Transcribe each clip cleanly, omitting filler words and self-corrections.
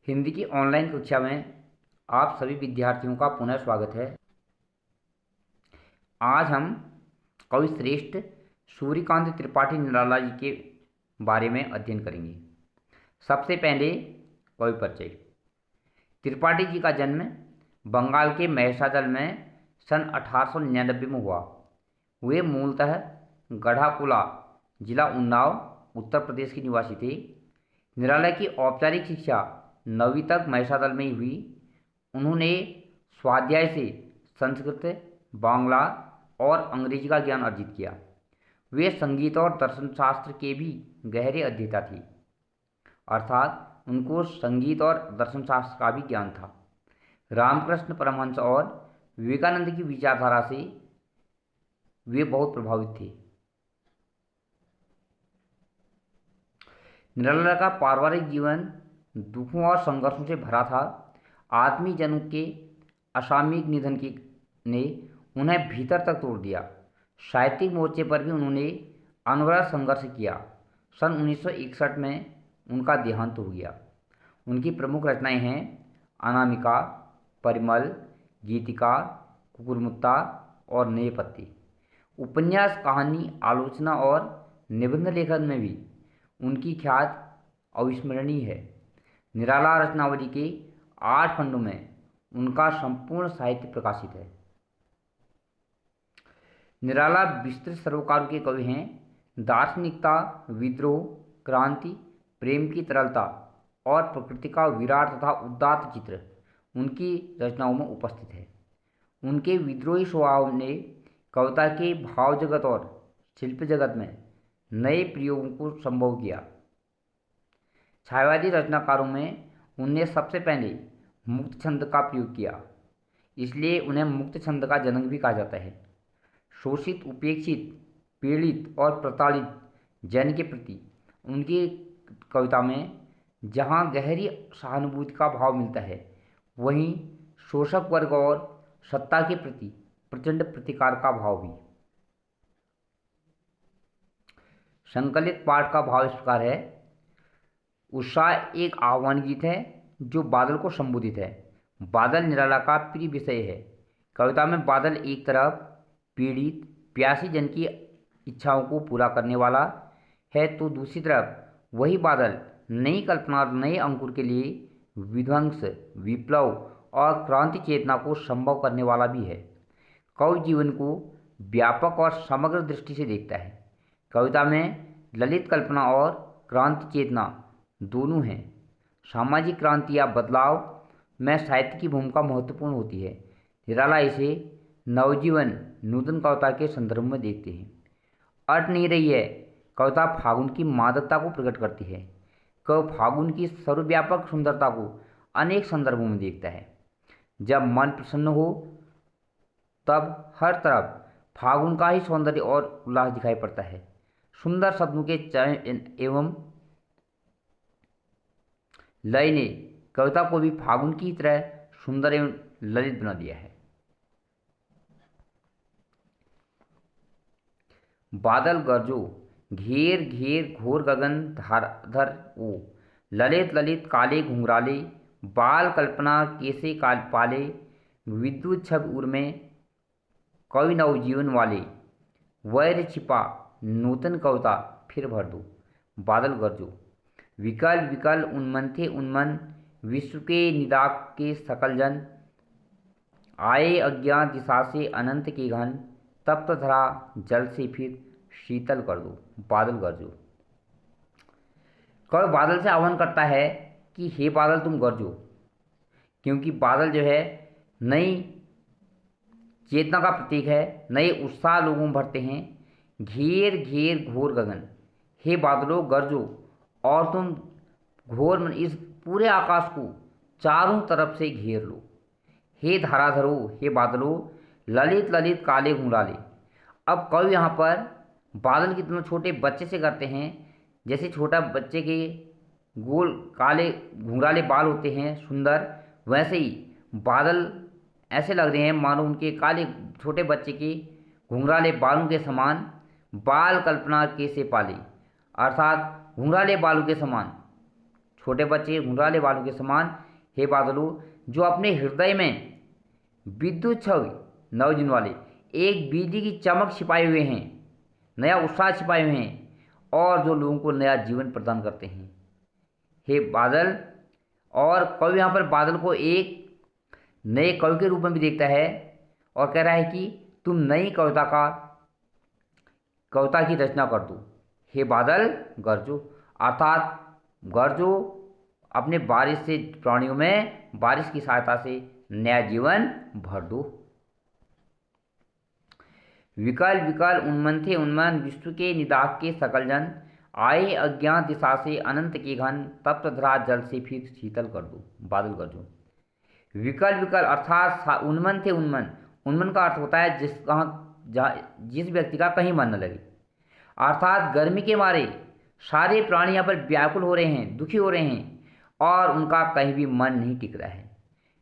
हिंदी की ऑनलाइन कक्षा में आप सभी विद्यार्थियों का पुनः स्वागत है। आज हम कवि श्रेष्ठ सूर्यकांत त्रिपाठी निराला जी के बारे में अध्ययन करेंगे। सबसे पहले कवि परिचय। त्रिपाठी जी का जन्म बंगाल के महिषादल में सन 1899 में हुआ। वे मूलतः गढ़ाकुला, जिला उन्नाव, उत्तर प्रदेश के निवासी थे। निराला की औपचारिक शिक्षा 9वीं तक महिषादल में ही हुई। उन्होंने स्वाध्याय से संस्कृत, बांग्ला और अंग्रेजी का ज्ञान अर्जित किया। वे संगीत और दर्शन शास्त्र के भी गहरे अध्येता थे, अर्थात उनको संगीत और दर्शन शास्त्र का भी ज्ञान था। रामकृष्ण परमहंस और विवेकानंद की विचारधारा से वे बहुत प्रभावित थे। निराला का पारिवारिक जीवन दुखों और संघर्षों से भरा था। आत्मीयजनों के असामयिक निधन ने उन्हें भीतर तक तोड़ दिया। साहित्यिक मोर्चे पर भी उन्होंने अनवरत संघर्ष किया। सन 1961 में उनका देहांत हो गया। उनकी प्रमुख रचनाएं हैं अनामिका, परिमल, गीतिका, कुकुरमुत्ता और नए पत्ते। उपन्यास, कहानी, आलोचना और निबंध लेखन में भी उनकी ख्याति अविस्मरणीय है। निराला रचनावली के 8 खंडों में उनका संपूर्ण साहित्य प्रकाशित है। निराला विस्तृत सरोकारों के कवि हैं। दार्शनिकता, विद्रोह, क्रांति, प्रेम की तरलता और प्रकृति का विराट तथा उदात्त चित्र उनकी रचनाओं में उपस्थित है। उनके विद्रोही स्वभाव ने कविता के भाव जगत और शिल्प जगत में नए प्रयोगों को संभव किया। छायावादी रचनाकारों में उनने सबसे पहले मुक्त छंद का प्रयोग किया, इसलिए उन्हें मुक्त छंद का जनक भी कहा जाता है। शोषित, उपेक्षित, पीड़ित और प्रताड़ित जन के प्रति उनकी कविता में जहाँ गहरी सहानुभूति का भाव मिलता है, वहीं शोषक वर्ग और सत्ता के प्रति प्रचंड प्रतिकार का भाव भी। संकलित पाठ का भाव इस प्रकार है। उत्साह एक आह्वान गीत है जो बादल को संबोधित है। बादल निराला का प्रिय विषय है। कविता में बादल एक तरफ पीड़ित प्यासी जन की इच्छाओं को पूरा करने वाला है, तो दूसरी तरफ वही बादल नई कल्पना और नए अंकुर के लिए विध्वंस, विप्लव और क्रांति चेतना को संभव करने वाला भी है। कवि जीवन को व्यापक और समग्र दृष्टि से देखता है। कविता में ललित कल्पना और क्रांति चेतना दोनों हैं। सामाजिक क्रांति या बदलाव में साहित्य की भूमिका महत्वपूर्ण होती है। निराला इसे नवजीवन, नूतन कविता के संदर्भ में देखते हैं। अट नहीं रही है कविता फागुन की मादकता को प्रकट करती है। कवि फागुन की सर्वव्यापक सुंदरता को अनेक संदर्भों में देखता है। जब मन प्रसन्न हो तब हर तरफ फागुन का ही सौंदर्य और उल्लास दिखाई पड़ता है। सुंदर शब्दों के चयन एवं लय ने कविता को भी फागुन की तरह सुंदर एवं ललित बना दिया है। बादल गरजो, घेर घेर घोर गगन धारधर ओ, ललित ललित काले घुंघराले, बाल कल्पना कैसे काल पाले, विद्युत छब उर में कवि नवजीवन वाले, वैर छिपा नूतन कविता फिर भर दो। बादल गरजो, विकल विकल उन्मन थे उन्मन, विश्व के निदाक के सकल जन, आए अज्ञात दिशा से अनंत के घन, तप्त धरा जल से फिर शीतल कर दो। बादल गरजो, कवि बादल से आह्वान करता है कि हे बादल तुम गरजो, क्योंकि बादल जो है नई चेतना का प्रतीक है। नए उत्साह लोगों में भरते हैं। घेर घेर घोर गगन, हे बादलों गरजो और तुम घोर इस पूरे आकाश को चारों तरफ से घेर लो। हे धाराधरो, हे बादलों ललित ललित काले घुंघराले। अब कवि यहाँ पर बादल की तुलना छोटे बच्चे से करते हैं। जैसे छोटा बच्चे के गोल काले घुंघराले बाल होते हैं सुंदर, वैसे ही बादल ऐसे लग रहे हैं मानो उनके काले छोटे बच्चे के घुंघराले बालों के समान। बाल कल्पना कैसे पाले, अर्थात घुंघराले बालों के समान छोटे बच्चे घुंघराले बालों के समान। हे बादलों, जो अपने हृदय में विद्युत छवि नवजीवन वाले एक बिजली की चमक छिपाए हुए हैं, नया उत्साह छिपाए हुए हैं और जो लोगों को नया जीवन प्रदान करते हैं। हे बादल, और कवि यहाँ पर बादल को एक नए कवि के रूप में भी देखता है और कह रहा है कि तुम नई कविता की रचना कर दो। हे बादल गरजो, अर्थात गरजो, अपने बारिश से प्राणियों में बारिश की सहायता से नया जीवन भर दो। विकल विकल उन्मन्थे उन्मन विश्व के निदाघ के सकल जन, आए अज्ञात दिशा से अनंत के घन, तप्त धरा जल से फिर शीतल कर दो। बादल गरजो। विकल विकल अर्थात उन्मन थे उन्मन। उन्मन का अर्थ होता है जिस व्यक्ति का कहीं मन न लगे, अर्थात गर्मी के मारे सारे प्राणी यहाँ पर व्याकुल हो रहे हैं, दुखी हो रहे हैं और उनका कहीं भी मन नहीं टिक रहा है।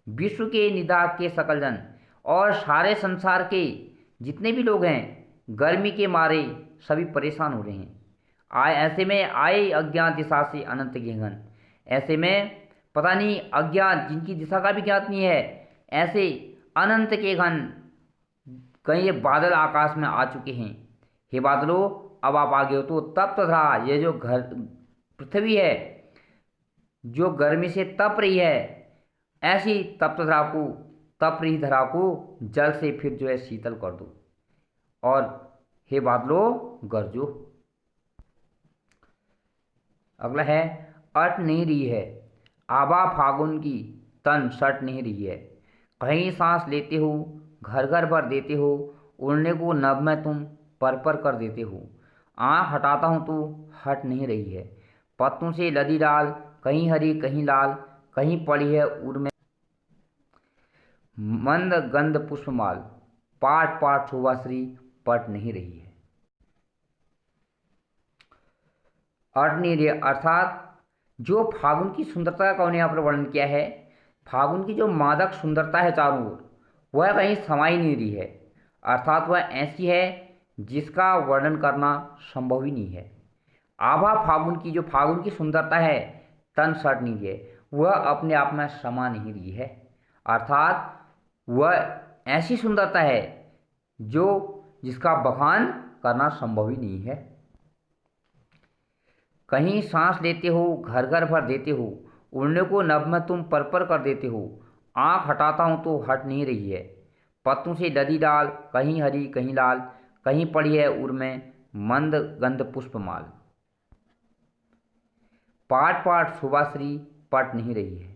विश्व के निदाघ के सकल जन, और सारे संसार के जितने भी लोग हैं गर्मी के मारे सभी परेशान हो रहे हैं। ऐसे में आए अज्ञात दिशा से अनंत के घन, ऐसे में पता नहीं अज्ञात जिनकी दिशा का भी ज्ञात नहीं है, ऐसे अनंत के घन कहीं ये बादल आकाश में आ चुके हैं। हे बादलों, अब आप आगे हो तो तप्त धरा, ये जो घर पृथ्वी है जो गर्मी से तप रही है, ऐसी तप्त धरा को, तप रही धरा को जल से फिर जो है शीतल कर दो। और हे बादलों गरजो। अगला है अट नहीं रही है, आबा फागुन की तन सट नहीं रही है, कहीं सांस लेते हो घर घर भर देते हो, उड़ने को नभ में तुम पर कर देते हो, आँख हटाता हूँ तो हट नहीं रही है, पत्तों से लदी डाल कहीं हरी कहीं लाल, कहीं पड़ी है उड़ में मंद गंध पुष्पमाल, पाट पाट शोभाश्री पट नहीं रही है। अट नहीं रही अर्थात जो फागुन की सुंदरता का उन्हें यहाँ पर वर्णन किया है, फागुन की जो मादक सुंदरता है चारों ओर, वह कहीं समाई नहीं रही है, अर्थात वह ऐसी है जिसका वर्णन करना संभव ही नहीं है। आभा फागुन की, जो फागुन की सुंदरता है तन सट नहीं है, वह अपने आप में समा नहीं रही है, अर्थात वह ऐसी सुंदरता है जिसका बखान करना संभव ही नहीं है। कहीं सांस लेते हो घर घर भर देते हो, उड़ने को नभ में तुम पर कर देते हो, आँख हटाता हूँ तो हट नहीं रही है, पत्तों से लदी डाल कहीं हरी कहीं लाल, कहीं पड़ी है उड़ में मंद गंध पुष्पमाल, पाट पाट शोभाश्री पट नहीं रही है।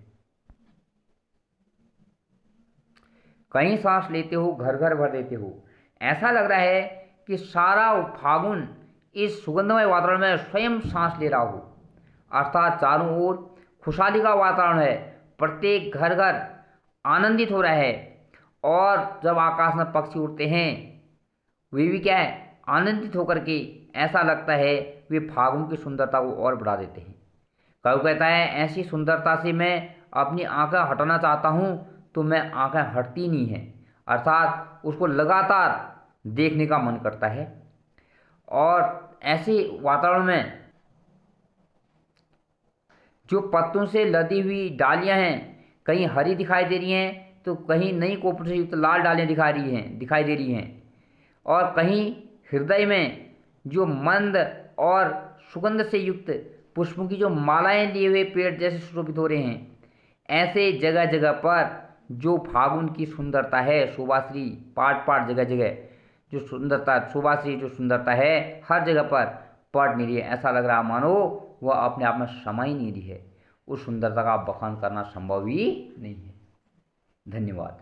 कहीं सांस लेते हो घर घर भर देते हो, ऐसा लग रहा है कि सारा फागुन इस सुगंधमय वातावरण में स्वयं सांस ले रहा हो, अर्थात चारों ओर खुशहाली का वातावरण है, प्रत्येक घर घर आनंदित हो रहा है और जब आकाश में पक्षी उड़ते हैं वे भी क्या है आनंदित होकर के ऐसा लगता है वे फागुन की सुंदरता को और बढ़ा देते हैं। कवि कहता है ऐसी सुंदरता से मैं अपनी आंखें हटाना चाहता हूँ तो मैं आंखें हटती नहीं हैं, अर्थात उसको लगातार देखने का मन करता है। और ऐसे वातावरण में जो पत्तों से लदी हुई डालियां हैं कहीं हरी दिखाई दे रही हैं तो कहीं नई कोपल से युक्त लाल डालियां दिखाई दे रही हैं और कहीं हृदय में जो मंद और सुगंध से युक्त पुष्पों की जो मालाएं लिए हुए पेड़ जैसे सुशोभित हो रहे हैं, ऐसे जगह जगह पर जो फागुन की सुंदरता है शोभाश्री पाट पाट जगह जगह जो सुंदरता शोभाश्री जो सुंदरता है हर जगह पर पट नहीं रही है, ऐसा लग रहा मानो वह अपने आप में समा ही नहीं रही है, उस सुंदरता का बखान करना संभव ही नहीं है। धन्यवाद।